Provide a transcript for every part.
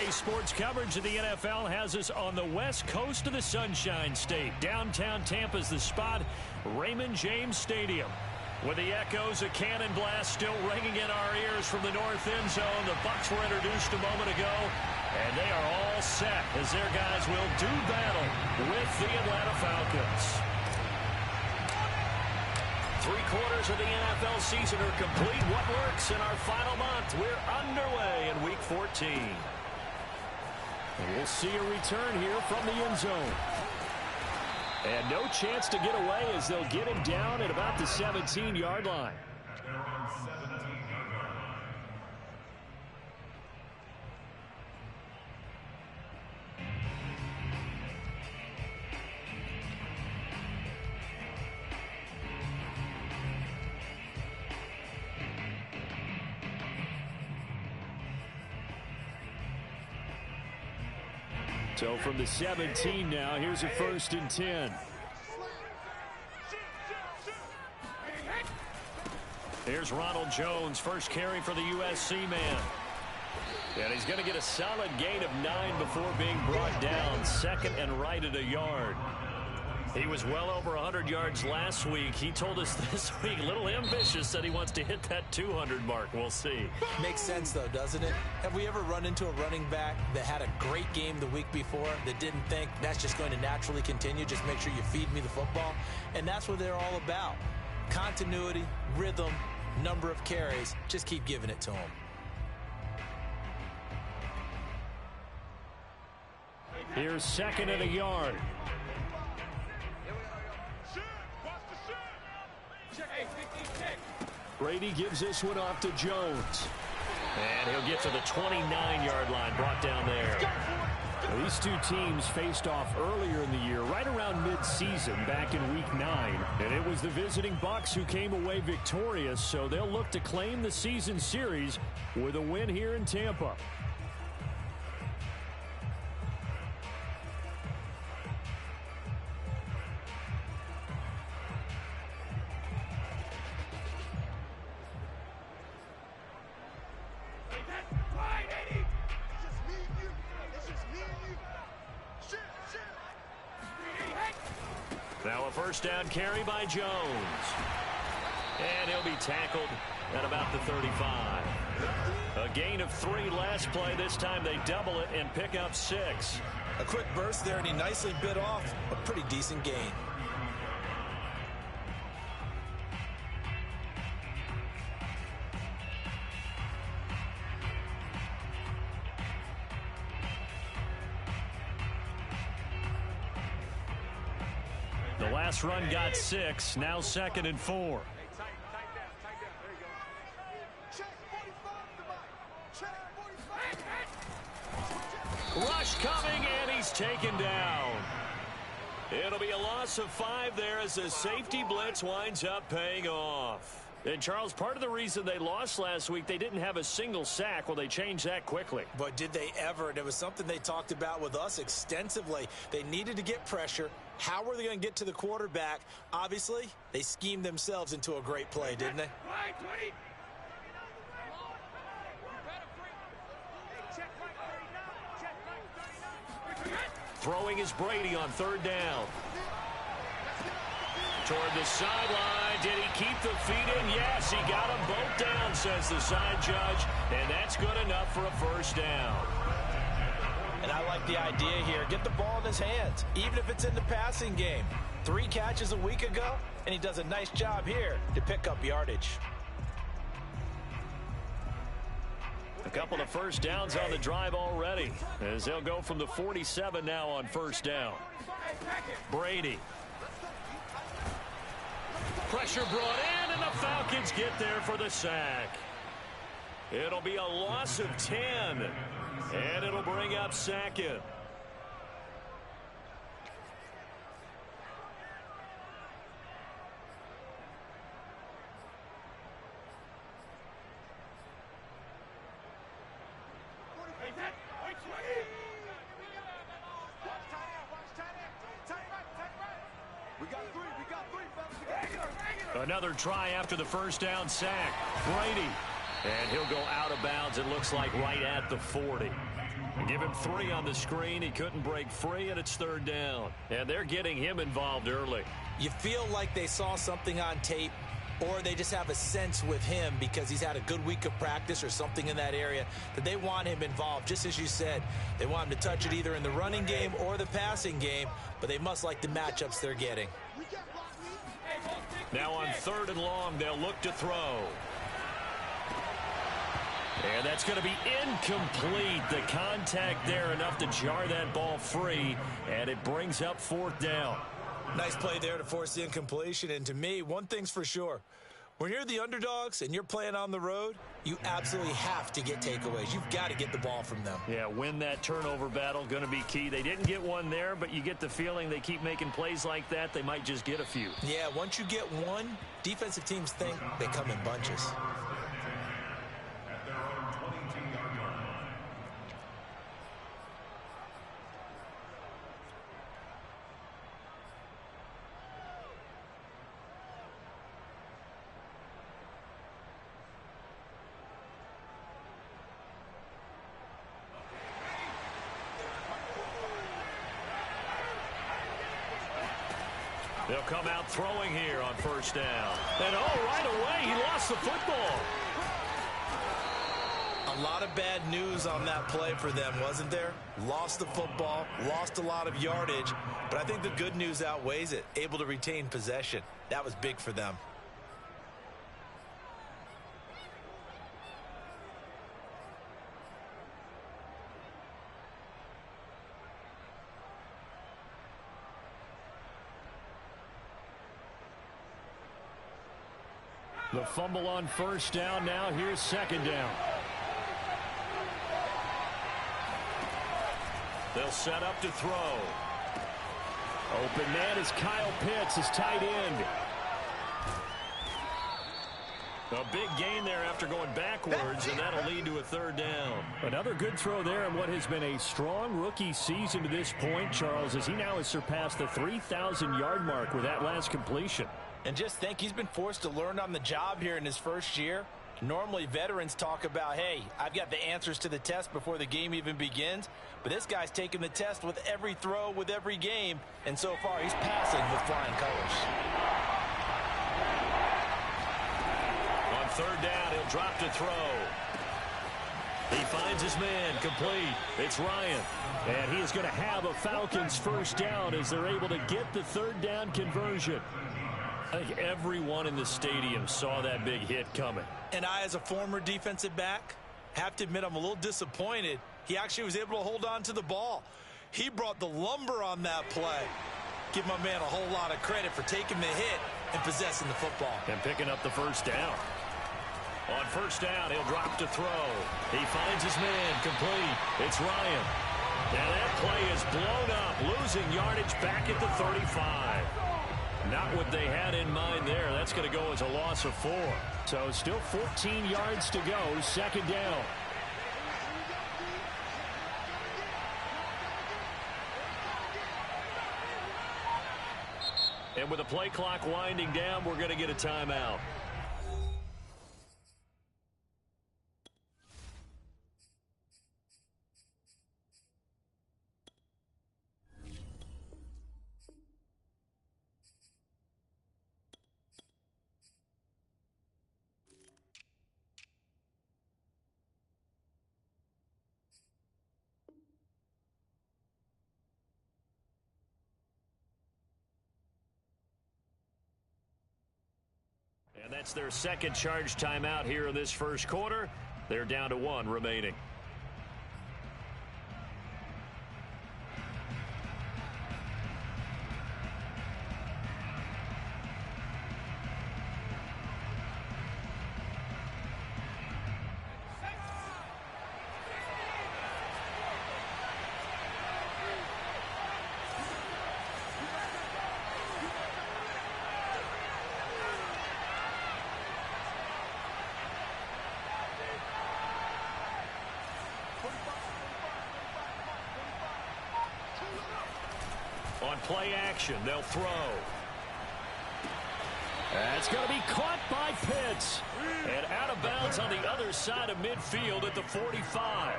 Today's sports coverage of the NFL has us on the west coast of the Sunshine State. Downtown Tampa's the spot, Raymond James Stadium. With the echoes of cannon blast still ringing in our ears from the north end zone, the Bucs were introduced a moment ago, and they are all set as their guys will do battle with the Atlanta Falcons. 3/4 of the NFL season are complete. What works in our final month? We're underway in Week 14. And we'll see a return here from the end zone. And no chance to get away as they'll get him down at about the 17-yard line. So from the 17 now, here's a 1st and 10. Here's Ronald Jones, first carry for the USC man. And he's going to get a solid gain of 9 before being brought down, second and right at a yard. He was well over 100 yards last week. He told us this week, a little ambitious, that he wants to hit that 200 mark. We'll see. Makes sense, though, doesn't it? Have we ever run into a running back that had a great game the week before that didn't think that's just going to naturally continue? Just make sure you feed me the football. And that's what they're all about. Continuity, rhythm, number of carries. Just keep giving it to them. Here's second and a yard. Brady gives this one off to Jones. And he'll get to the 29-yard line, brought down there. Well, these two teams faced off earlier in the year, right around mid-season, back in Week 9. And it was the visiting Bucs who came away victorious, so they'll look to claim the season series with a win here in Tampa. Now a first down carry by Jones. And he'll be tackled at about the 35. A gain of 3 last play. This time they double it and pick up 6. A quick burst there, and he nicely bit off a pretty decent gain. The last run got 6. Now 2nd and 4. Rush coming, and he's taken down. It'll be a loss of 5 there as the safety blitz winds up paying off. And, Charles, part of the reason they lost last week, they didn't have a single sack. Well, they changed that quickly. But did they ever? And it was something they talked about with us extensively. They needed to get pressure. How were they going to get to the quarterback? Obviously, they schemed themselves into a great play, didn't they? Throwing is Brady on 3rd down. Toward the sideline. Did he keep the feet in? Yes, he got them both down, says the side judge. And that's good enough for a first down. And I like the idea here. Get the ball in his hands, even if it's in the passing game. 3 catches a week ago, and he does a nice job here to pick up yardage. A couple of first downs on the drive already, as they'll go from the 47 now on first down. Brady. Pressure brought in, and the Falcons get there for the sack. It'll be a loss of 10, and it'll bring up 2nd. Another try after the first down sack. Brady. And he'll go out of bounds, it looks like, right at the 40. Give him 3 on the screen. He couldn't break free, and it's 3rd down. And they're getting him involved early. You feel like they saw something on tape, or they just have a sense with him because he's had a good week of practice or something in that area that they want him involved. Just as you said, they want him to touch it either in the running game or the passing game, but they must like the matchups they're getting. Now on 3rd and long, they'll look to throw. And that's going to be incomplete. The contact there enough to jar that ball free, and it brings up 4th down. Nice play there to force the incompletion. And to me, one thing's for sure. When you're the underdogs and you're playing on the road, you absolutely have to get takeaways. You've got to get the ball from them. Yeah, win that turnover battle, going to be key. They didn't get one there, but you get the feeling they keep making plays like that, they might just get a few. Yeah, once you get one, defensive teams think they come in bunches. They'll come out throwing here on 1st down. And right away, he lost the football. A lot of bad news on that play for them, wasn't there? Lost the football, lost a lot of yardage, but I think the good news outweighs it. Able to retain possession. That was big for them. The fumble on 1st down. Now here's 2nd down. They'll set up to throw. Open man is Kyle Pitts, his tight end. A big gain there after going backwards, and that'll lead to a 3rd down. Another good throw there in what has been a strong rookie season to this point, Charles, as he now has surpassed the 3,000-yard mark with that last completion. And just think, he's been forced to learn on the job here in his first year. Normally, veterans talk about, hey, I've got the answers to the test before the game even begins. But this guy's taking the test with every throw, with every game. And so far, he's passing with flying colors. On 3rd down, he'll drop to throw. He finds his man, complete. It's Ryan. And he is going to have a Falcons 1st down as they're able to get the 3rd down conversion. I think everyone in the stadium saw that big hit coming. And I, as a former defensive back, have to admit I'm a little disappointed. He actually was able to hold on to the ball. He brought the lumber on that play. Give my man a whole lot of credit for taking the hit and possessing the football. And picking up the 1st down. On 1st down, he'll drop to throw. He finds his man, complete. It's Ryan. Now that play is blown up, losing yardage back at the 35. Not what they had in mind there. That's going to go as a loss of 4. So still 14 yards to go, 2nd down. And with the play clock winding down, we're going to get a timeout. And that's their 2nd charge timeout here in this 1st quarter. They're down to 1 remaining. On play action, they'll throw. That's going to be caught by Pitts. And out of bounds on the other side of midfield at the 45.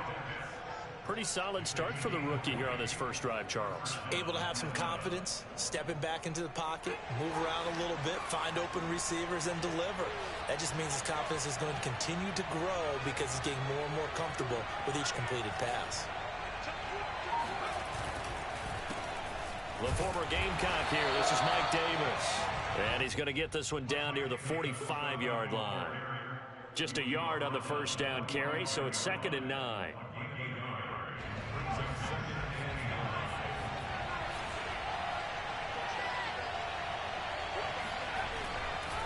Pretty solid start for the rookie here on this first drive, Charles. Able to have some confidence, stepping back into the pocket, move around a little bit, find open receivers, and deliver. That just means his confidence is going to continue to grow because he's getting more and more comfortable with each completed pass. The former Gamecock here. This is Mike Davis. And he's going to get this one down near the 45-yard line. Just a yard on the first down carry, so it's 2nd and 9.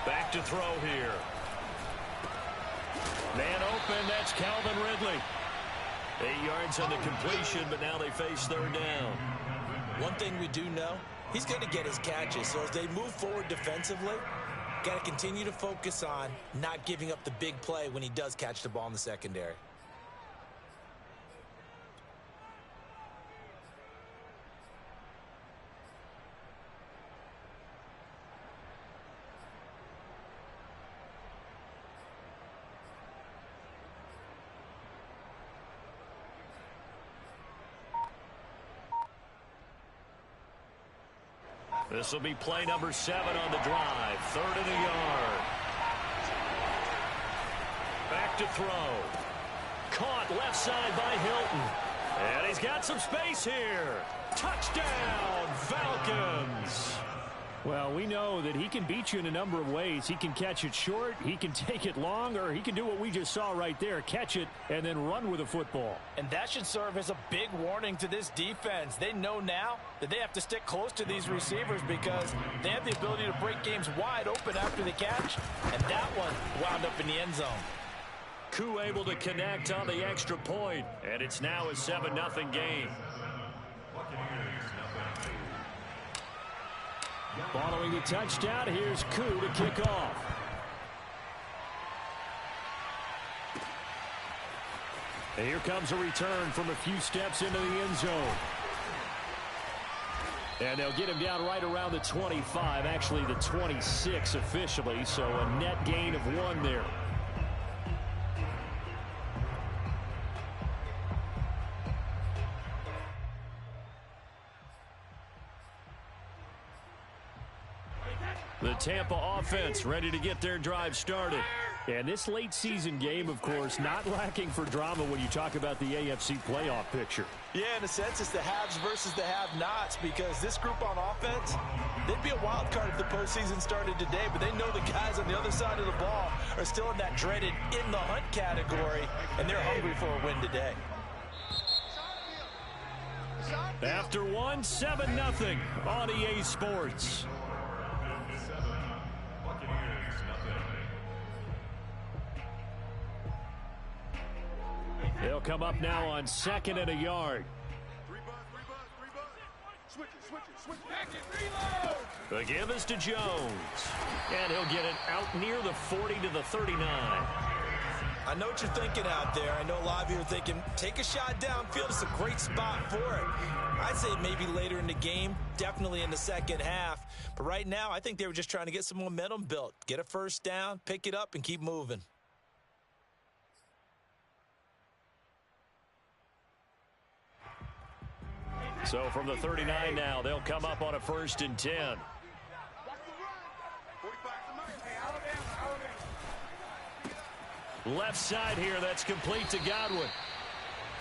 Back to throw here. Man open, that's Calvin Ridley. 8 yards on the completion, but now they face 3rd down. One thing we do know, he's going to get his catches. So as they move forward defensively, got to continue to focus on not giving up the big play when he does catch the ball in the secondary. This will be play number 7 on the drive. 3rd and a yard. Back to throw. Caught left side by Hilton. And he's got some space here. Touchdown, Falcons. Well, we know that he can beat you in a number of ways. He can catch it short, he can take it long, or he can do what we just saw right there, catch it and then run with the football. And that should serve as a big warning to this defense. They know now that they have to stick close to these receivers because they have the ability to break games wide open after the catch, and that one wound up in the end zone. Koo able to connect on the extra point, and it's now a 7-0 game. Following the touchdown, here's Koo to kick off. And here comes a return from a few steps into the end zone. And they'll get him down right around the 25, actually the 26 officially, so a net gain of 1 there. The Tampa offense ready to get their drive started. And this late season game, of course, not lacking for drama when you talk about the AFC playoff picture. Yeah, in a sense, it's the haves versus the have-nots because this group on offense, they'd be a wild card if the postseason started today, but they know the guys on the other side of the ball are still in that dreaded in-the-hunt category, and they're hungry for a win today. After 1, 7-0 on EA Sports. They'll come up now on 2nd and a yard. The give is to Jones. And he'll get it out near the 40 to the 39. I know what you're thinking out there. I know a lot of you are thinking, take a shot downfield. It's a great spot for it. I'd say maybe later in the game, definitely in the second half. But right now, I think they were just trying to get some momentum built. Get a first down, pick it up, and keep moving. So from the 39 now, they'll come up on a 1st and 10. Left side here, that's complete to Godwin.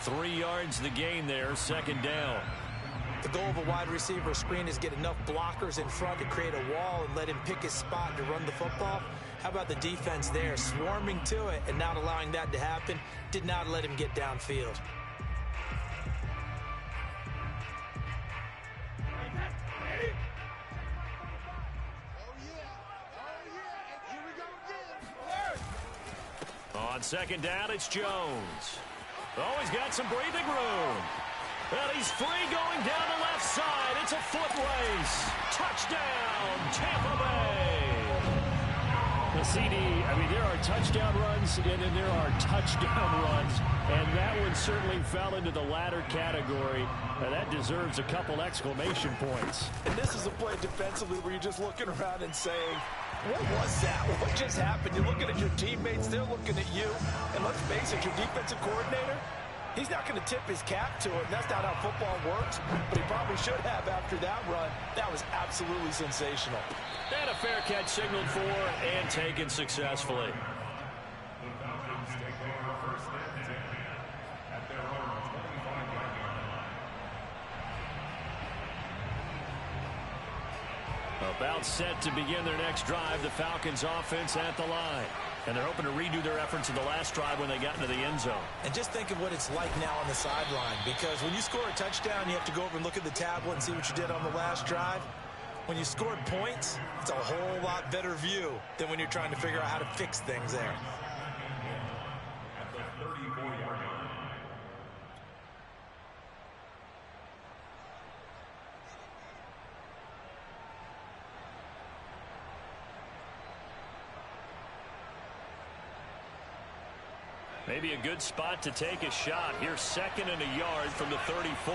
3 yards the gain there, 2nd down. The goal of a wide receiver screen is get enough blockers in front to create a wall and let him pick his spot to run the football. How about the defense there, swarming to it and not allowing that to happen? Did not let him get downfield. On 2nd down, it's Jones. Oh, he's got some breathing room. And he's free going down the left side. It's a foot race. Touchdown, Tampa Bay. The CD, I mean, there are touchdown runs, and then there are touchdown runs. And that one certainly fell into the latter category. And that deserves a couple exclamation points. And this is a play defensively where you're just looking around and saying, what was that? What just happened? You're looking at your teammates. They're looking at you. And let's face it, your defensive coordinator, He's not going to tip his cap to it. That's not how football works, but he probably should have after that run. That was absolutely sensational. And a fair catch signaled for and taken successfully. About set to begin their next drive, the Falcons offense at the line. And they're hoping to redo their efforts in the last drive when they got into the end zone. And just think of what it's like now on the sideline, because when you score a touchdown, you have to go over and look at the tablet and see what you did on the last drive. When you scored points, it's a whole lot better view than when you're trying to figure out how to fix things there. Maybe a good spot to take a shot. Here's 2nd and a yard from the 34.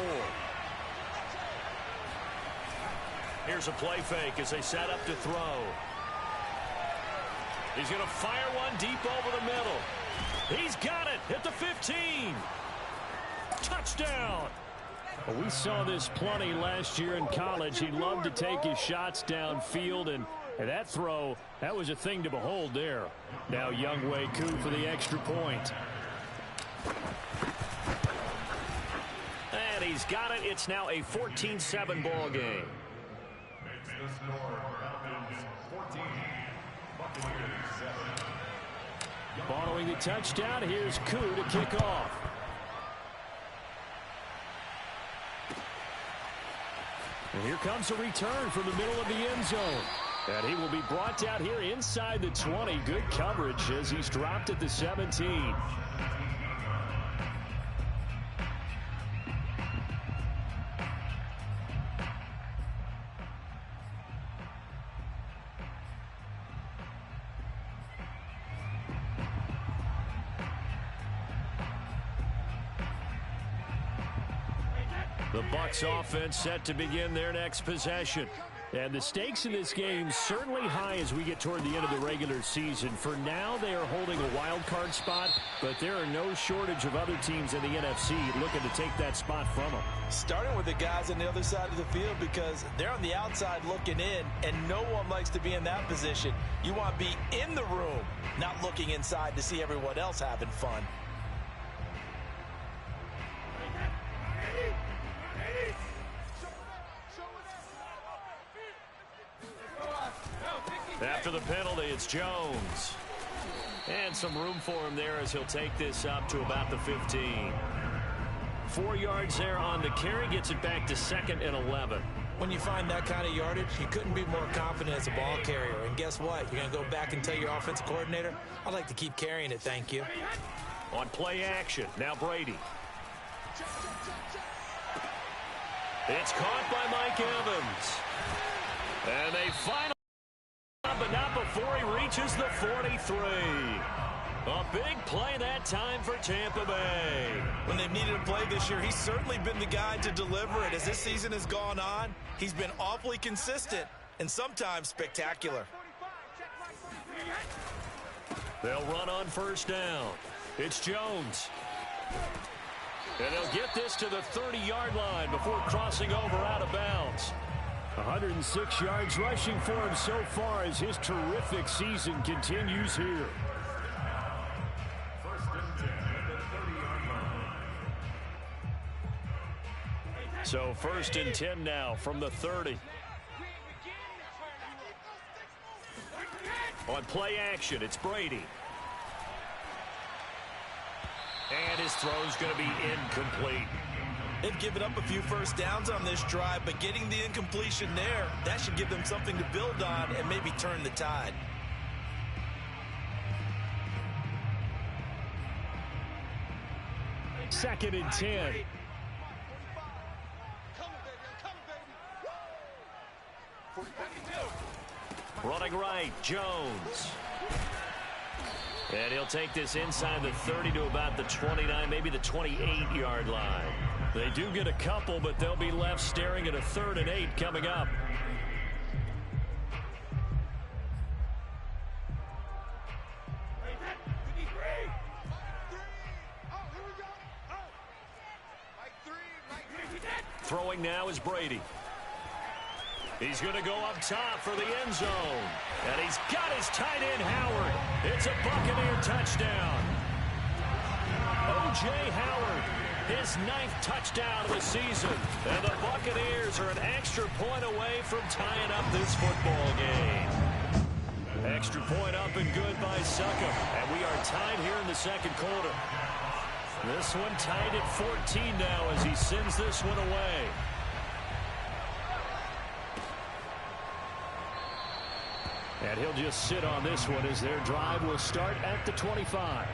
Here's a play fake as they set up to throw. He's going to fire one deep over the middle. He's got it at the 15. Touchdown. Well, we saw this plenty last year in college. He loved to take his shots downfield, and that throw, that was a thing to behold there. Now Younghoe Koo for the extra point. And he's got it. It's now a 14-7 ball game. Following the touchdown, here's Koo to kick off. And here comes a return from the middle of the end zone. And he will be brought down here inside the 20. Good coverage as he's dropped at the 17. The Bucs offense set to begin their next possession. And the stakes in this game certainly high as we get toward the end of the regular season. For now, they are holding a wild card spot, but there are no shortage of other teams in the NFC looking to take that spot from them. Starting with the guys on the other side of the field, because they're on the outside looking in, and no one likes to be in that position. You want to be in the room, not looking inside to see everyone else having fun. After the penalty, it's Jones. And some room for him there as he'll take this up to about the 15. 4 yards there on the carry, gets it back to 2nd and 11. When you find that kind of yardage, you couldn't be more confident as a ball carrier. And guess what? You're going to go back and tell your offensive coordinator, I'd like to keep carrying it, thank you. On play action, now Brady. It's caught by Mike Evans. And they finally, but not before he reaches the 43. A big play that time for Tampa Bay. When they've needed a play this year, he's certainly been the guy to deliver it. As this season has gone on, he's been awfully consistent and sometimes spectacular. They'll run on 1st down. It's Jones. And they'll get this to the 30-yard line before crossing over out of bounds. 106 yards rushing for him so far as his terrific season continues here. So 1st and 10 now from the 30. On play action, it's Brady. And his throw's going to be incomplete. They've given up a few first downs on this drive, but getting the incompletion there, that should give them something to build on and maybe turn the tide. Second and 10. Running right, Jones. And he'll take this inside the 30 to about the 29, maybe the 28-yard line. They do get a couple, but they'll be left staring at a 3rd and 8 coming up. Throwing now is Brady. He's going to go up top for the end zone. And he's got his tight end, Howard. It's a Buccaneer touchdown. O.J. Howard, his 9th touchdown of the season. And the Buccaneers are an extra point away from tying up this football game. Extra point up and good by Succop. And we are tied here in the second quarter. This one tied at 14 now as he sends this one away. And he'll just sit on this one as their drive will start at the 25.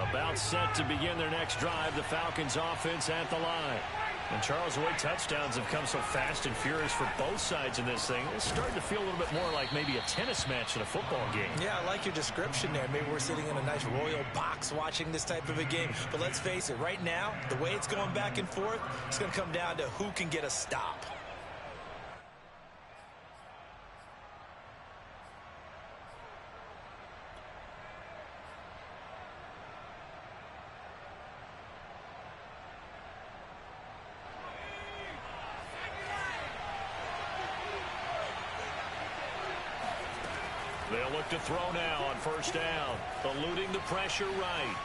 About set to begin their next drive, the Falcons offense at the line. And Charles, the way touchdowns have come so fast and furious for both sides in this thing, it's starting to feel a little bit more like maybe a tennis match in a football game. Yeah, I like your description there. Maybe we're sitting in a nice royal box watching this type of a game. But let's face it, right now, the way it's going back and forth, it's going to come down to who can get a stop. They'll look to throw now on first down, eluding the pressure right.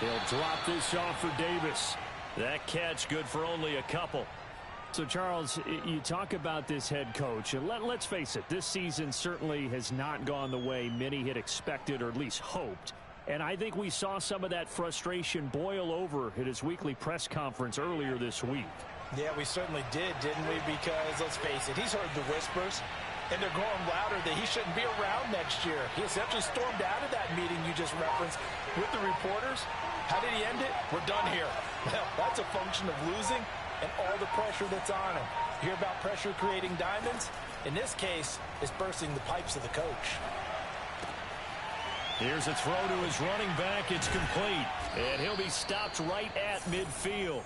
They'll drop this off for Davis. That catch good for only a couple. So, Charles, you talk about this head coach, and let's face it, this season certainly has not gone the way many had expected or at least hoped. And I think we saw some of that frustration boil over at his weekly press conference earlier this week. Yeah, we certainly did, didn't we? Because, let's face it, he's heard the whispers. And they're growing louder that he shouldn't be around next year. He essentially stormed out of that meeting you just referenced with the reporters. How did he end it? We're done here. Well, that's a function of losing and all the pressure that's on him. You hear about pressure creating diamonds? In this case, it's bursting the pipes of the coach. Here's a throw to his running back. It's complete. And he'll be stopped right at midfield.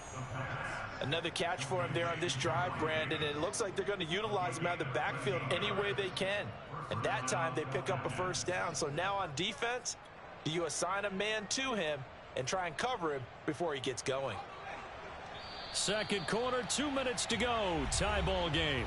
Another catch for him there on this drive, Brandon. And it looks like they're going to utilize him out of the backfield any way they can. And that time they pick up a first down. So now on defense, do you assign a man to him and try and cover him before he gets going? Second quarter, 2 minutes to go. Tie ball game.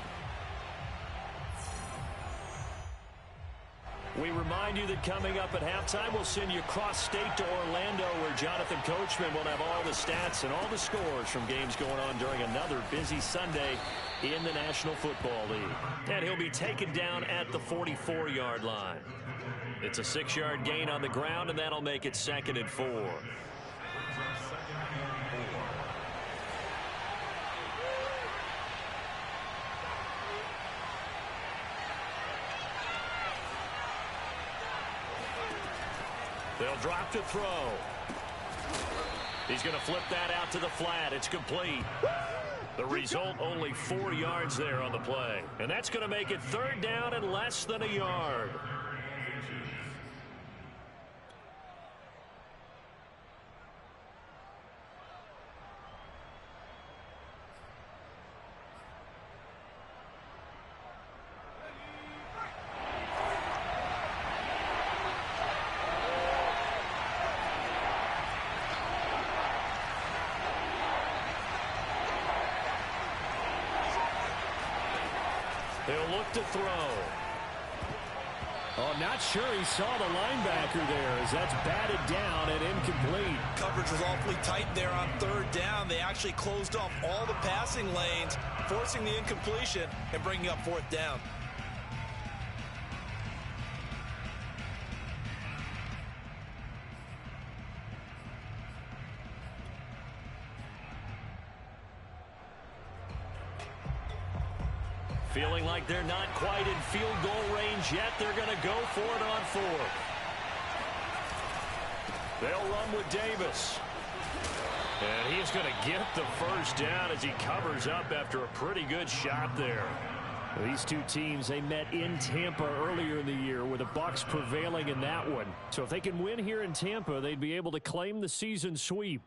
We remind you that coming up at halftime, we'll send you cross-state to Orlando, where Jonathan Coachman will have all the stats and all the scores from games going on during another busy Sunday in the National Football League. And he'll be taken down at the 44-yard line. It's a 6-yard gain on the ground, and that'll make it 2nd and 4. They'll drop to throw. He's going to flip that out to the flat. It's complete. The result, only 4 yards there on the play. And that's going to make it 3rd down and less than a yard. He'll look to throw. Oh, not sure he saw the linebacker there as that's batted down and incomplete. Coverage was awfully tight there on 3rd down. They actually closed off all the passing lanes, forcing the incompletion and bringing up 4th down. Feeling like they're not quite in field goal range yet. They're going to go for it on 4th. They'll run with Davis. And he's going to get the first down as he covers up after a pretty good shot there. These two teams, they met in Tampa earlier in the year with the Bucs prevailing in that one. So if they can win here in Tampa, they'd be able to claim the season sweep.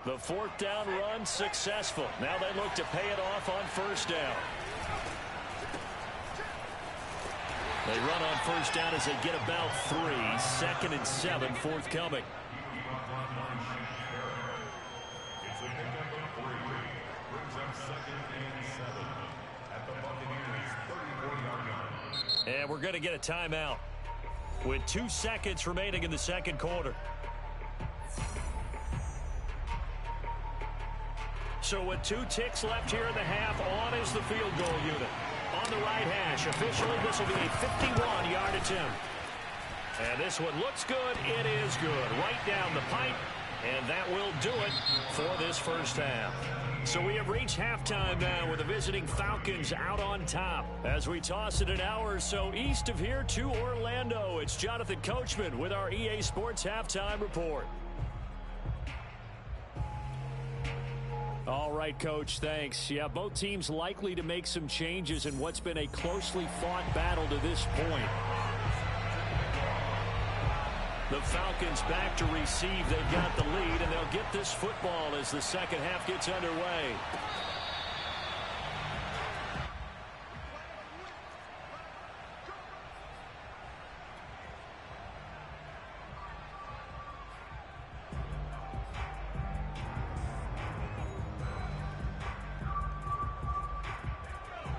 The fourth down run successful. Now they look to pay it off on first down. They run on first down as they get about 3. 2nd and 7 forthcoming. And we're going to get a timeout with 2 seconds remaining in the second quarter. So with 2 ticks left here in the half, on is the field goal unit. On the right hash, officially this will be a 51-yard attempt. And this one looks good. It is good. Right down the pipe. And that will do it for this first half. So we have reached halftime now with the visiting Falcons out on top. As we toss it an hour or so east of here to Orlando, it's Jonathan Coachman with our EA Sports Halftime Report. All right, Coach, thanks. Yeah, both teams likely to make some changes in what's been a closely fought battle to this point. The Falcons back to receive. They've got the lead, and they'll get this football as the second half gets underway.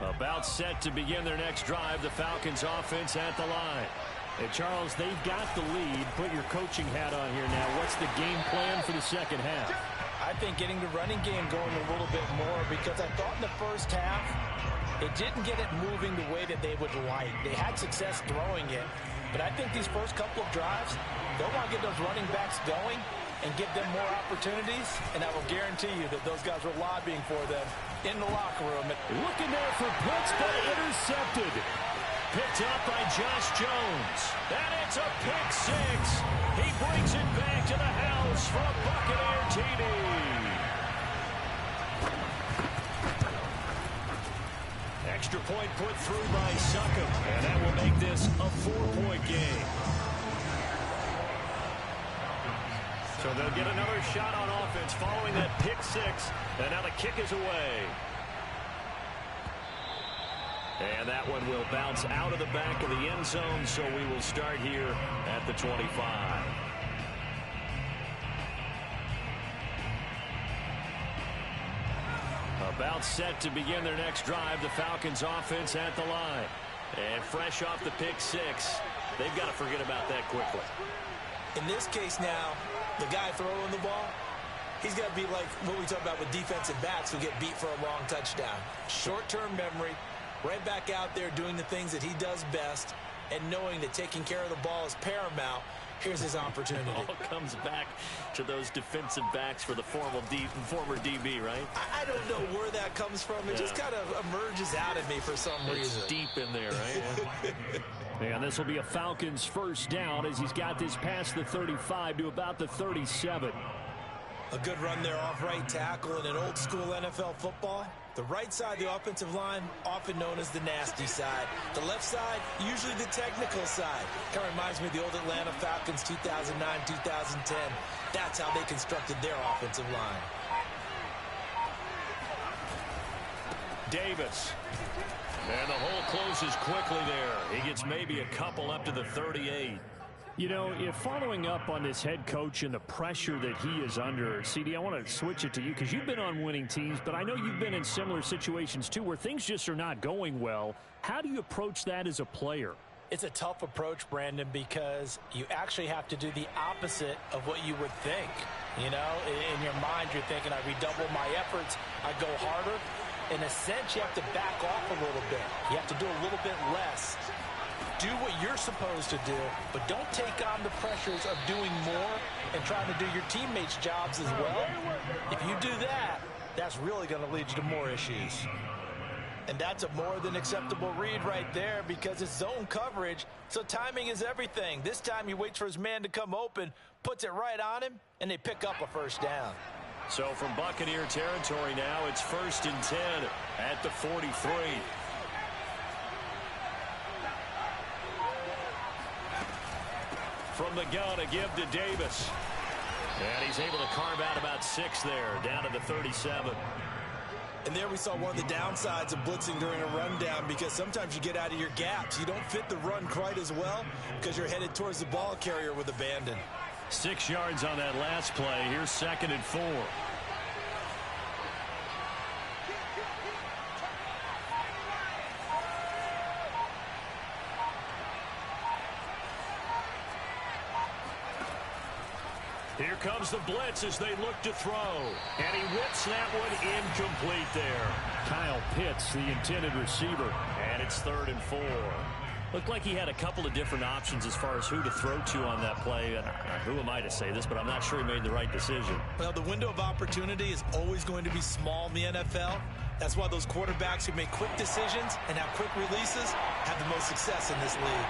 About set to begin their next drive, the Falcons offense at the line. Hey, Charles, they've got the lead. Put your coaching hat on here now. What's the game plan for the second half? I think getting the running game going a little bit more, because I thought in the first half it didn't get it moving the way that they would like. They had success throwing it, but I think these first couple of drives, they'll want to get those running backs going and give them more opportunities, and I will guarantee you that those guys were lobbying for them in the locker room. Looking there for Pitts, but intercepted. Picked up by Josh Jones. And it's a pick 6. He brings it back to the house for a Buccaneer TD. Extra point put through by Succop, and that will make this a 4-point game. So they'll get another shot on offense following that pick 6, and now the kick is away. And that one will bounce out of the back of the end zone, so we will start here at the 25. About set to begin their next drive, the Falcons offense at the line. And fresh off the pick 6, they've got to forget about that quickly. In this case now, the guy throwing the ball, he's got to be like what we talk about with defensive backs who get beat for a long touchdown. Short-term memory, right back out there doing the things that he does best, and knowing that taking care of the ball is paramount. Here's his opportunity. It all comes back to those defensive backs for the former DB, right? I don't know where that comes from. It just kind of emerges out of me for some reason. It's deep in there, right? And this will be a Falcons first down as he's got this past the 35 to about the 37. A good run there off right tackle in an old school NFL football. The right side, the offensive line, often known as the nasty side. The left side, usually the technical side. Kind of reminds me of the old Atlanta Falcons 2009, 2010. That's how they constructed their offensive line. Davis. And the hole closes quickly there. He gets maybe a couple up to the 38. You know, if following up on this head coach and the pressure that he is under, CD, I want to switch it to you because you've been on winning teams, but I know you've been in similar situations too where things just are not going well. How do you approach that as a player? It's a tough approach, Brandon, because you actually have to do the opposite of what you would think. You know, in your mind, you're thinking, I redouble my efforts, I go harder. In a sense, you have to back off a little bit. You have to do a little bit less. Do what you're supposed to do, but don't take on the pressures of doing more and trying to do your teammates' jobs as well. If you do that, that's really going to lead you to more issues. And that's a more than acceptable read right there because it's zone coverage, so timing is everything. This time he waits for his man to come open, puts it right on him, and they pick up a first down. So from Buccaneer territory now, it's 1st and 10 at the 43. From the gun, a give to Davis. And he's able to carve out about 6 there, down to the 37. And there we saw one of the downsides of blitzing during a rundown, because sometimes you get out of your gaps. You don't fit the run quite as well because you're headed towards the ball carrier with abandon. 6 yards on that last play. Here's 2nd and 4. Here comes the blitz as they look to throw. And he whips that one incomplete there. Kyle Pitts, the intended receiver. And it's 3rd and 4. Looked like he had a couple of different options as far as who to throw to on that play. And who am I to say this, but I'm not sure he made the right decision. Well, the window of opportunity is always going to be small in the NFL. That's why those quarterbacks who make quick decisions and have quick releases have the most success in this league.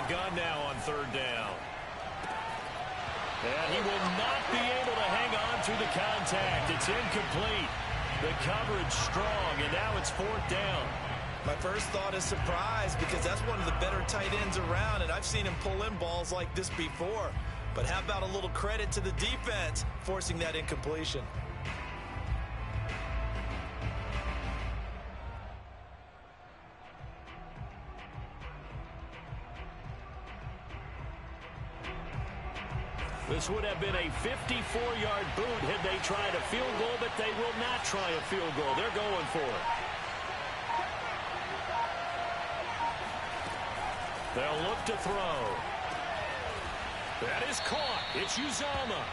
Gun now on 3rd down. And he will not be able to hang on to the contact. It's incomplete. The coverage strong, and now it's 4th down. My first thought is surprise, because that's one of the better tight ends around, and I've seen him pull in balls like this before. But how about a little credit to the defense forcing that incompletion? This would have been a 54-yard boot had they tried a field goal, but they will not try a field goal. They're going for it. They'll look to throw. That is caught. It's Uzomah.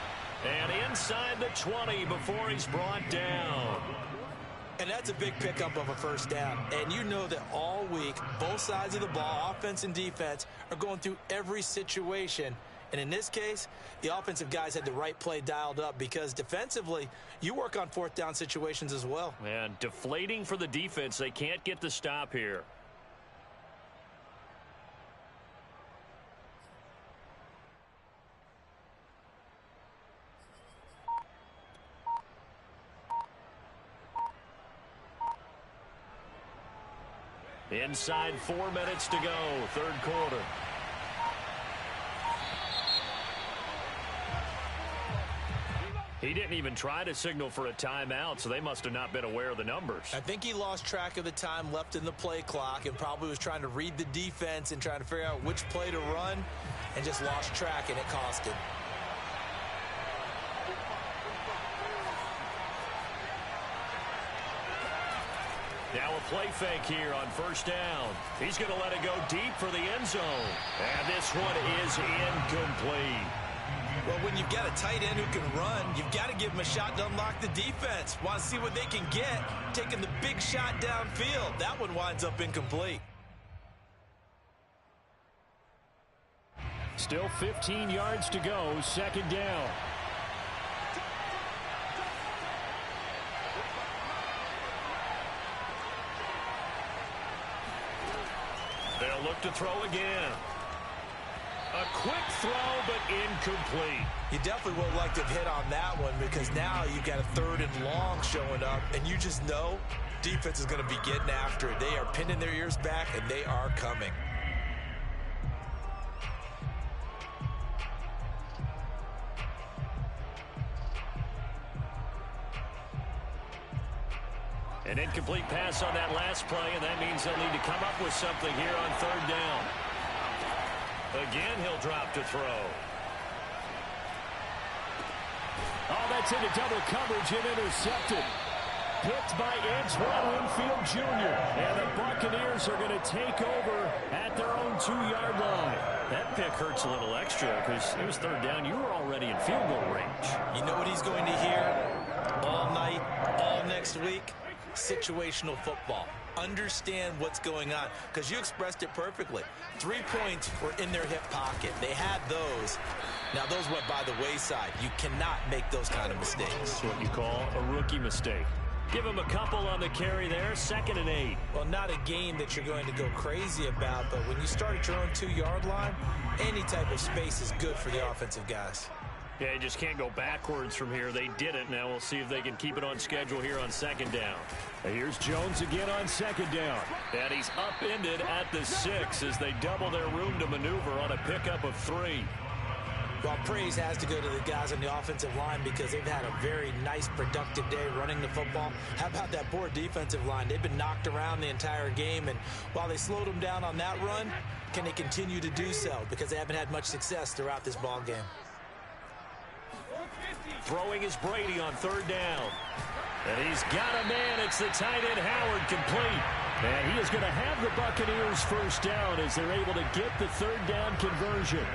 And inside the 20 before he's brought down. And that's a big pickup of a 1st down. And you know that all week, both sides of the ball, offense and defense, are going through every situation. And in this case, the offensive guys had the right play dialed up, because defensively, you work on 4th down situations as well. And deflating for the defense. They can't get the stop here. Inside 4 minutes to go, 3rd quarter. He didn't even try to signal for a timeout, so they must have not been aware of the numbers. I think he lost track of the time left in the play clock and probably was trying to read the defense and trying to figure out which play to run, and just lost track, and it cost him. Now a play fake here on 1st down. He's going to let it go deep for the end zone. And this one is incomplete. Well, when you've got a tight end who can run, you've got to give him a shot to unlock the defense. Want to see what they can get, taking the big shot downfield. That one winds up incomplete. Still 15 yards to go, 2nd down. They'll look to throw again. A quick throw, but incomplete. You definitely would like to have hit on that one, because now you've got a 3rd and long showing up, and you just know defense is going to be getting after it. They are pinning their ears back, and they are coming. An incomplete pass on that last play, and that means they'll need to come up with something here on 3rd down. Again, he'll drop to throw. Oh, that's into double coverage and intercepted. Picked by Antoine Winfield Jr. And the Buccaneers are going to take over at their own 2-yard line. That pick hurts a little extra because it was 3rd down. You were already in field goal range. You know what he's going to hear all night, all next week? Situational football. Understand what's going on, because you expressed it perfectly. 3 points were in their hip pocket. They had those. Now those went by the wayside. You cannot make those kind of mistakes. That's what you call a rookie mistake. Give him a couple on the carry there. 2nd and 8. Well, not a game that you're going to go crazy about, but when you start at your own 2-yard line, any type of space is good for the offensive guys. Yeah, you just can't go backwards from here. They did it. Now we'll see if they can keep it on schedule here on second down. Here's Jones again on second down. And he's upended at the 6 as they double their room to maneuver on a pickup of 3. Well, praise has to go to the guys on the offensive line because they've had a very nice, productive day running the football. How about that poor defensive line? They've been knocked around the entire game, and while they slowed them down on that run, can they continue to do so? Because they haven't had much success throughout this ball game. Throwing is Brady on third down. And he's got a man. It's the tight end Howard, complete. And he is going to have the Buccaneers first down as they're able to get the third down conversion.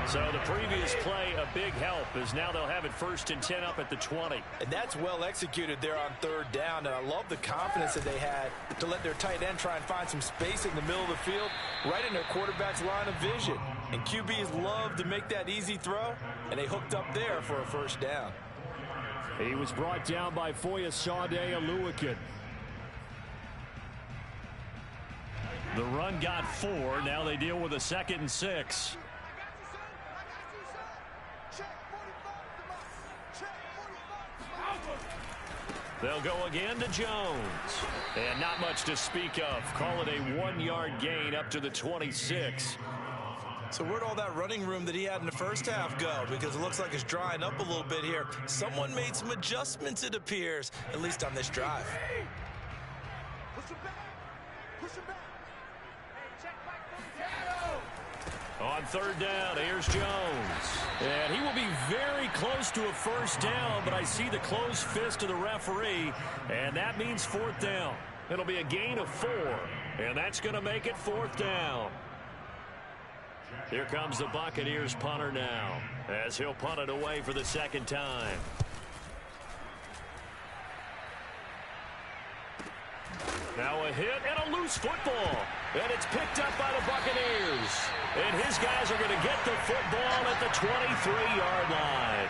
So the previous play, a big help, as now they'll have it 1st and 10 up at the 20. And that's well executed there on third down. And I love the confidence that they had to let their tight end try and find some space in the middle of the field, right in their quarterback's line of vision. And QBs love to make that easy throw, and they hooked up there for a first down. He was brought down by Foyesade Oluwakin. The run got 4. Now they deal with a 2nd and 6. They'll go again to Jones. And not much to speak of. Call it a 1-yard gain up to the 26. So where'd all that running room that he had in the first half go? Because it looks like it's drying up a little bit here. Someone made some adjustments, it appears, at least on this drive. On third down, here's Jones. And he will be very close to a first down, but I see the closed fist of the referee, and that means 4th down. It'll be a gain of 4, and that's going to make it 4th down. Here comes the Buccaneers punter now, as he'll punt it away for the 2nd time. Now a hit and a loose football. And it's picked up by the Buccaneers. And his guys are going to get the football at the 23-yard line.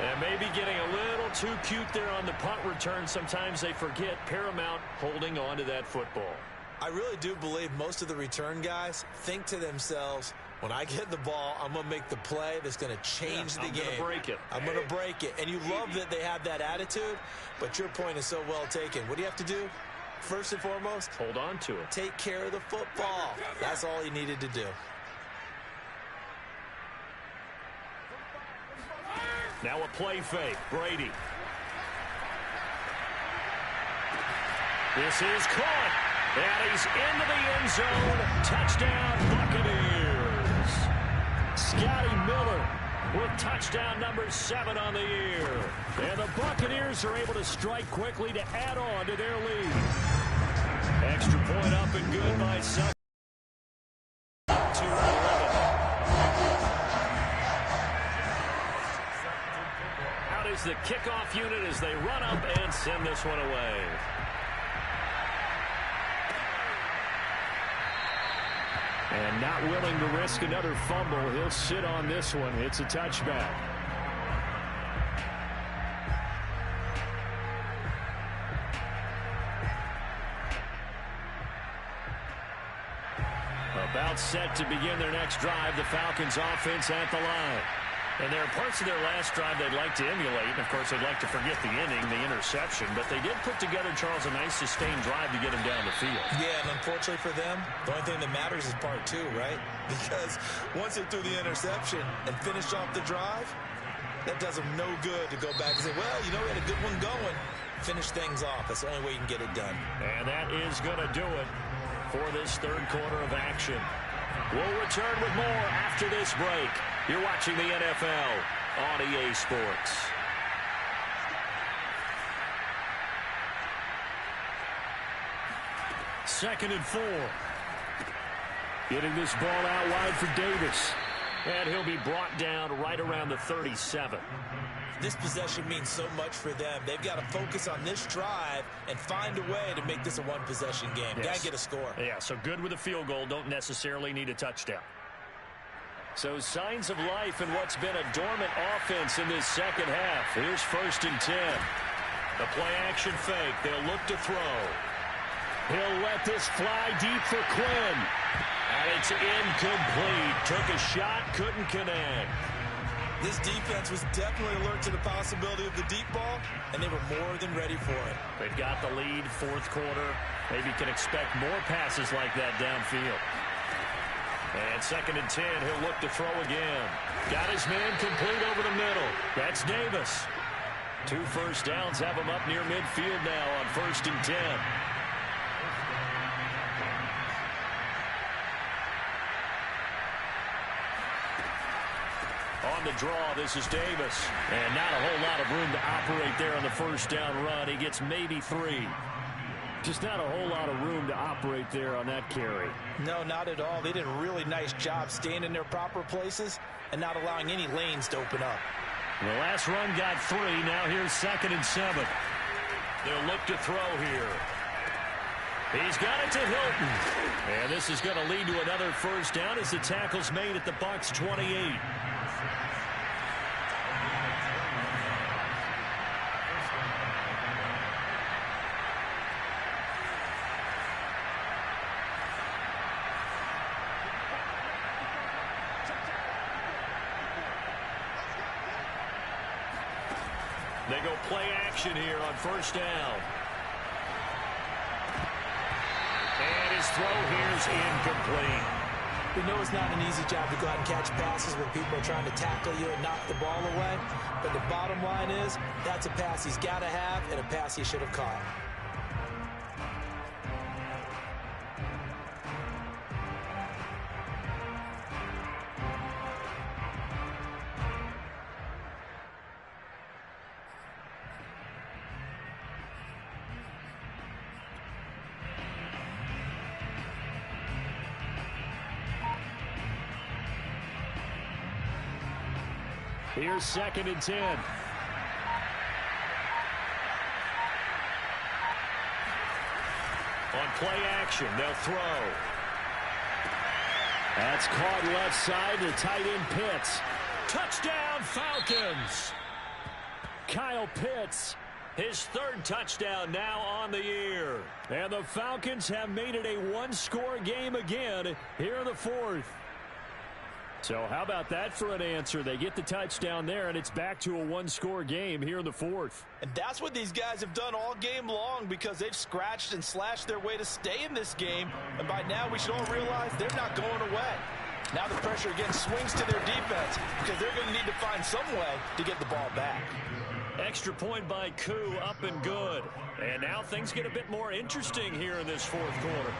And maybe getting a little too cute there on the punt return. Sometimes they forget paramount holding on to that football. I really do believe most of the return guys think to themselves, when I get the ball, I'm going to make the play that's going to change the game. I'm going to break it. I'm going to break it. And you love that they have that attitude, but your point is so well taken. What do you have to do? First and foremost, hold on to it. Take care of the football. That's all he needed to do. Now a play fake. Brady. This is caught. And he's into the end zone. Touchdown, Buccaneers. Scotty Miller with touchdown number 7 on the year. And the Buccaneers are able to strike quickly to add on to their lead. Extra point up and good by Sutton. 2-11. Out is the kickoff unit as they run up and send this one away. And not willing to risk another fumble. He'll sit on this one. It's a touchback. About set to begin their next drive. The Falcons offense at the line. And there are parts of their last drive they'd like to emulate. And, of course, they'd like to forget the inning, the interception. But they did put together, Charles, a nice sustained drive to get him down the field. Yeah, and unfortunately for them, the only thing that matters is part 2, right? Because once they threw the interception and finished off the drive, that does them no good to go back and say, well, you know, we had a good one going. Finish things off. That's the only way you can get it done. And that is going to do it for this third quarter of action. We'll return with more after this break. You're watching the NFL on EA Sports. Second and 4. Getting this ball out wide for Davis. And he'll be brought down right around the 37. This possession means so much for them. They've got to focus on this drive and find a way to make this a one-possession game. Yes. Got to get a score. Yeah, so good with a field goal. Don't necessarily need a touchdown. So signs of life in what's been a dormant offense in this second half. Here's 1st and 10. The play-action fake. They'll look to throw. He'll let this fly deep for Quinn. And it's incomplete. Took a shot, couldn't connect. This defense was definitely alert to the possibility of the deep ball, and they were more than ready for it. They've got the lead, fourth quarter. Maybe can expect more passes like that downfield. And 2nd and 10, he'll look to throw again. Got his man complete over the middle. That's Davis. 2 first downs have him up near midfield now on 1st and 10. On the draw, this is Davis. And not a whole lot of room to operate there on the first down run. He gets maybe 3. Just not a whole lot of room to operate there on that carry. No, not at all. They did a really nice job staying in their proper places and not allowing any lanes to open up. The last run got 3. Now here's 2nd and 7. They'll look to throw here. He's got it to Hilton. And this is going to lead to another first down as the tackle's made at the Bucs 28. They go play action here on first down. And his throw here's incomplete. We know it's not an easy job to go out and catch passes when people are trying to tackle you and knock the ball away. But the bottom line is, that's a pass he's got to have and a pass he should have caught. Here's 2nd and 10. On play action, they'll throw. That's caught left side to tight end Pitts. Touchdown, Falcons! Kyle Pitts. His 3rd touchdown now on the year. And the Falcons have made it a one-score game again here in the 4th. So how about that for an answer? They get the touchdown there, and it's back to a one-score game here in the 4th. And that's what these guys have done all game long because they've scratched and slashed their way to stay in this game. And by now, we should all realize they're not going away. Now the pressure again swings to their defense because they're going to need to find some way to get the ball back. Extra point by Koo, up and good. And now things get a bit more interesting here in this 4th quarter.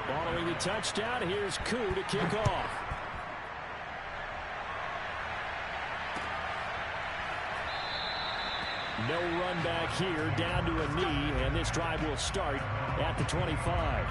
Following the touchdown, here's Koo to kick off. No run back here, down to a knee, and this drive will start at the 25.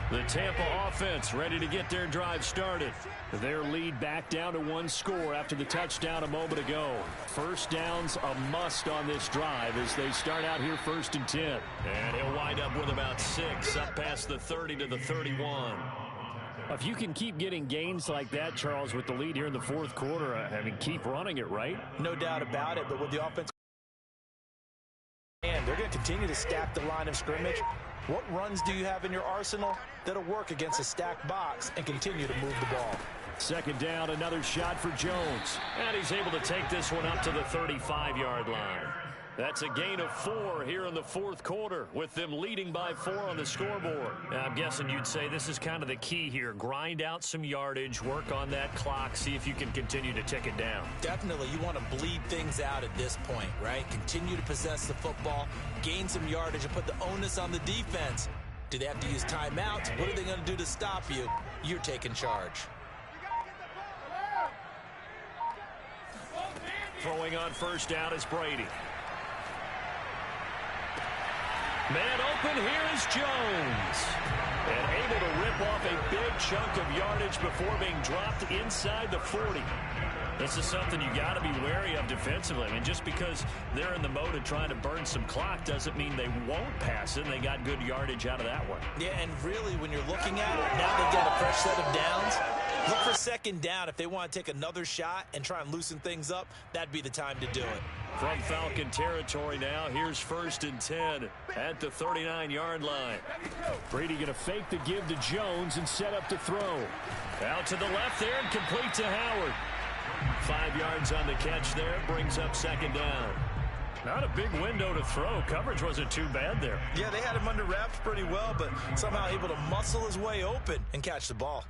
The Tampa offense ready to get their drive started. Their lead back down to 1 score after the touchdown a moment ago. First down's a must on this drive as they start out here 1st and 10. And he'll wind up with about 6 up past the 30 to the 31. If you can keep getting gains like that, Charles, with the lead here in the 4th quarter, I mean, keep running it, right? No doubt about it, but with the offense, and they're going to continue to stack the line of scrimmage. What runs do you have in your arsenal that'll work against a stacked box and continue to move the ball? 2nd down, another shot for Jones. And he's able to take this one up to the 35-yard line. That's a gain of 4 here in the 4th quarter with them leading by 4 on the scoreboard. I'm guessing you'd say this is kind of the key here. Grind out some yardage, work on that clock, see if you can continue to tick it down. Definitely, you want to bleed things out at this point, right? Continue to possess the football, gain some yardage, and put the onus on the defense. Do they have to use timeouts? What are they going to do to stop you? You're taking charge. Throwing on first down is Brady. Man open, here is Jones. And able to rip off a big chunk of yardage before being dropped inside the 40. This is something you got to be wary of defensively. I mean, just because they're in the mode of trying to burn some clock doesn't mean they won't pass it. And they got good yardage out of that one. Yeah, and really, when you're looking at it, now they've got a fresh set of downs. Look for second down. If they want to take another shot and try and loosen things up, that'd be the time to do it. From Falcon territory now, here's 1st and 10 at the 39-yard line. Brady going to fake the give to Jones and set up to throw. Out to the left there and complete to Howard. 5 yards on the catch there, brings up 2nd down. Not a big window to throw. Coverage wasn't too bad there. Yeah, they had him under wraps pretty well, but somehow able to muscle his way open and catch the ball.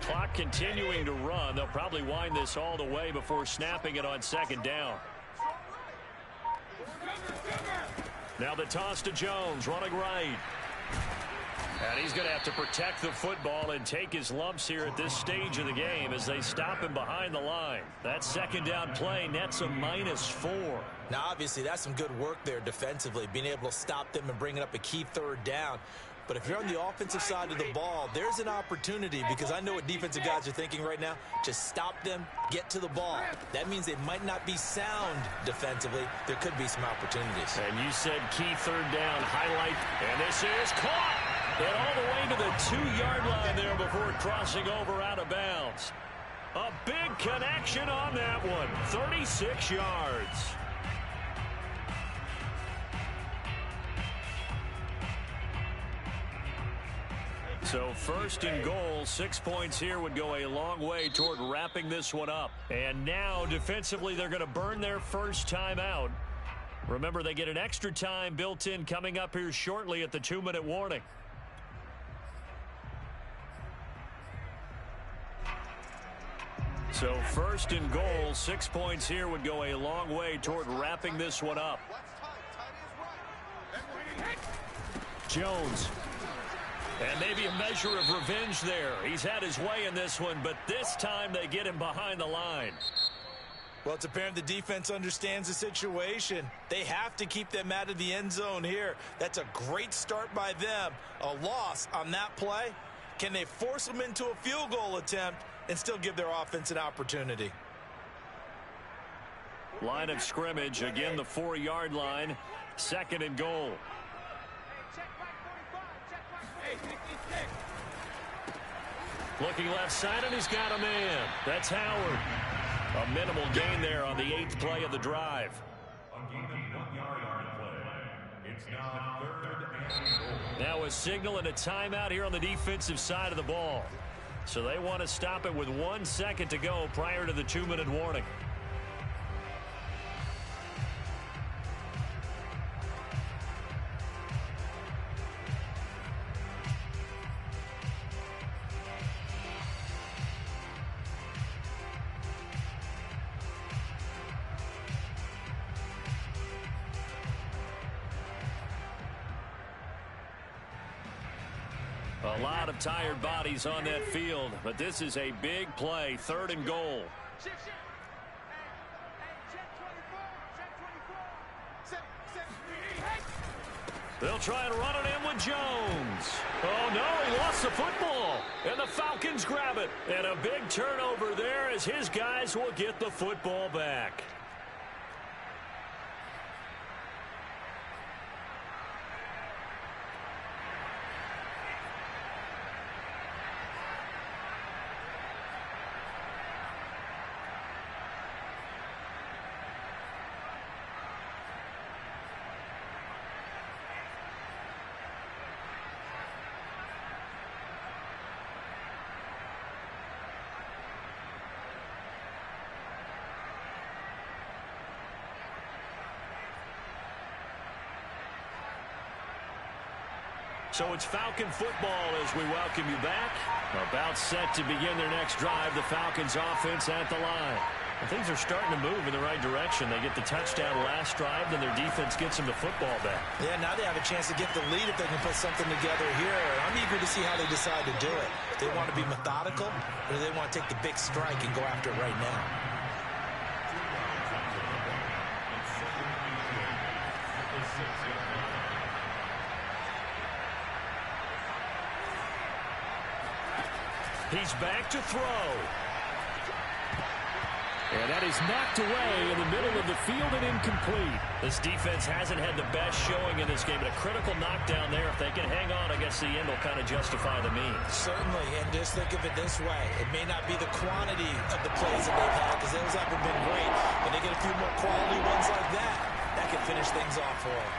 Clock continuing to run. They'll probably wind this all the way before snapping it on 2nd down. Now the toss to Jones, running right. And he's going to have to protect the football and take his lumps here at this stage of the game as they stop him behind the line. That 2nd down play nets a -4. Now, obviously, that's some good work there defensively, being able to stop them and bringing up a key 3rd down. But if you're on the offensive side of the ball, there's an opportunity, because I know what defensive guys are thinking right now. Just stop them, get to the ball. That means they might not be sound defensively. There could be some opportunities. And you said key 3rd down highlight, and this is caught. And all the way to the 2-yard line there before crossing over out of bounds. A big connection on that one. 36 yards. So 1st and goal, 6 points here would go a long way toward wrapping this one up. And now defensively they're going to burn their first time out. Remember, they get an extra time built in coming up here shortly at the 2-minute warning. So 1st and goal, 6 points here would go a long way toward wrapping this one up. Jones. And maybe a measure of revenge there. He's had his way in this one, but this time they get him behind the line. Well, it's apparent the defense understands the situation. They have to keep them out of the end zone here. That's a great start by them. A loss on that play. Can they force them into a field goal attempt and still give their offense an opportunity? Line of scrimmage, again the 4-yard line. 2nd and goal. Looking left side, and he's got a man. That's Howard. A minimal gain there on the 8th play of the drive. Now a signal and a timeout here on the defensive side of the ball. So they want to stop it with 1 second to go prior to the 2-minute warning. A lot of tired bodies on that field, but this is a big play, 3rd and goal. They'll try and run it in with Jones. Oh, no, he lost the football. And the Falcons grab it. And a big turnover there as his guys will get the football back. So it's Falcon football as we welcome you back. About set to begin their next drive. The Falcons offense at the line. And things are starting to move in the right direction. They get the touchdown last drive, then their defense gets them the football back. Yeah, now they have a chance to get the lead if they can put something together here. I'm eager to see how they decide to do it. They want to be methodical, or do they want to take the big strike and go after it right now? He's back to throw. And that is knocked away in the middle of the field and incomplete. This defense hasn't had the best showing in this game, but a critical knockdown there. If they can hang on, I guess the end will kind of justify the means. Certainly, and just think of it this way. It may not be the quantity of the plays that they've had, because those haven't been great, but they get a few more quality ones like that. That can finish things off for them.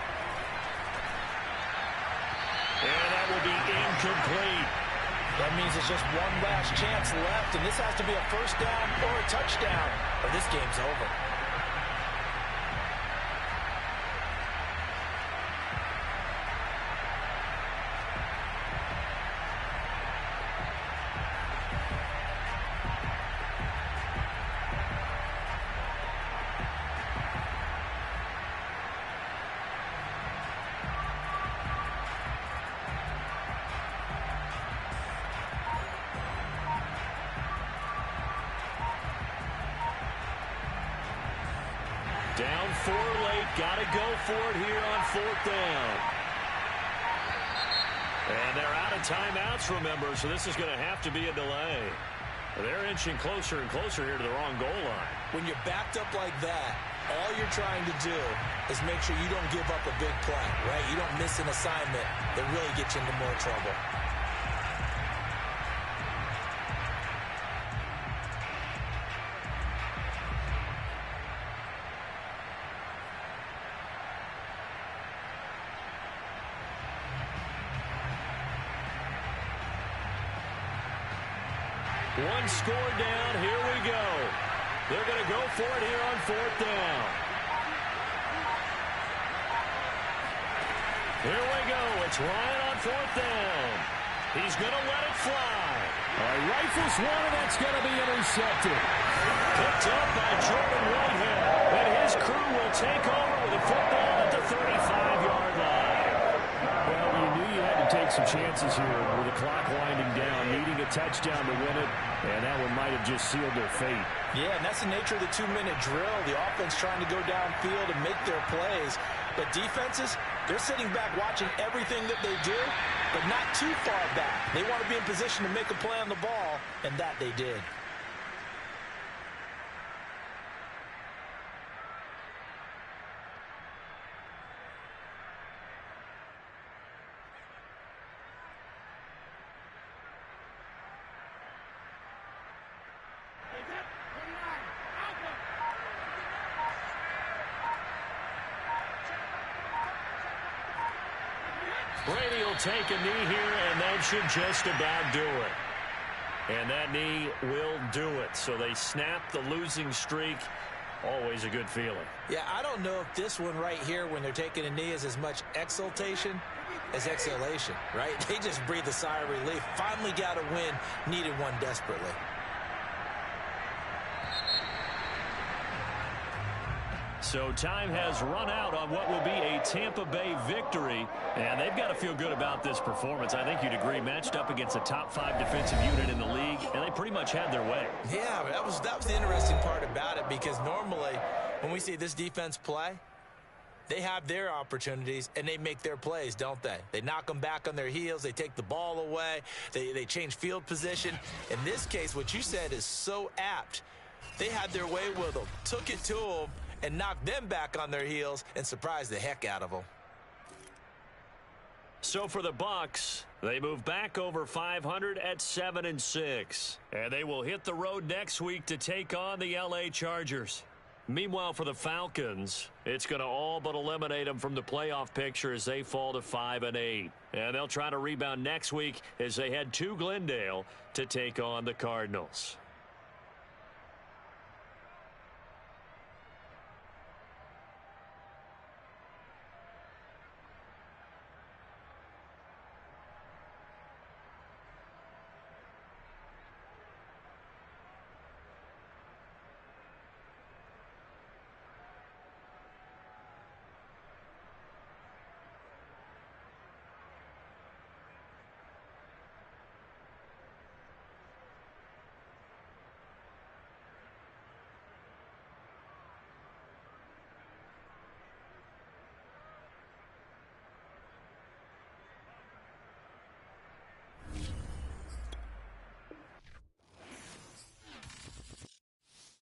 And that will be incomplete. That means it's just one last chance left, and this has to be a first down or a touchdown, or this game's over. Down 4 late, got to go for it here on 4th down. And they're out of timeouts, remember, so this is going to have to be a delay. They're inching closer and closer here to the wrong goal line. When you're backed up like that, all you're trying to do is make sure you don't give up a big play, right? You don't miss an assignment that really gets you into more trouble. One score down. Here we go. They're going to go for it here on 4th down. Here we go. It's Ryan on 4th down. He's going to let it fly. Rifles one, and that's going to be intercepted. Picked up by Jordan Whitehead. And his crew will take over with a football at the 35-yard line. Well, you knew you had to take some chances here with the clock winding down, needing a touchdown to win it, and that one might have just sealed their fate. Yeah, and that's the nature of the 2-minute drill. The offense trying to go downfield and make their plays. But defenses, they're sitting back watching everything that they do, but not too far back. They want to be in position to make a play on the ball, and that they did. Brady will take a knee here, and that should just about do it. And that knee will do it. So they snap the losing streak. Always a good feeling. Yeah, I don't know if this one right here, when they're taking a knee, is as much exultation as exhalation, right? They just breathe a sigh of relief. Finally got a win, needed one desperately. So time has run out on what will be a Tampa Bay victory, and they've got to feel good about this performance. I think you'd agree, matched up against a top 5 defensive unit in the league, and they pretty much had their way. Yeah, that was the interesting part about it, because normally when we see this defense play, they have their opportunities and they make their plays, don't they? They knock them back on their heels. They take the ball away. They change field position. In this case, what you said is so apt. They had their way with them, took it to them, and knocked them back on their heels and surprised the heck out of them. So for the Bucs, they move back over 500 at 7-6. And they will hit the road next week to take on the LA Chargers. Meanwhile, for the Falcons, it's going to all but eliminate them from the playoff picture as they fall to 5-8. And they'll try to rebound next week as they head to Glendale to take on the Cardinals.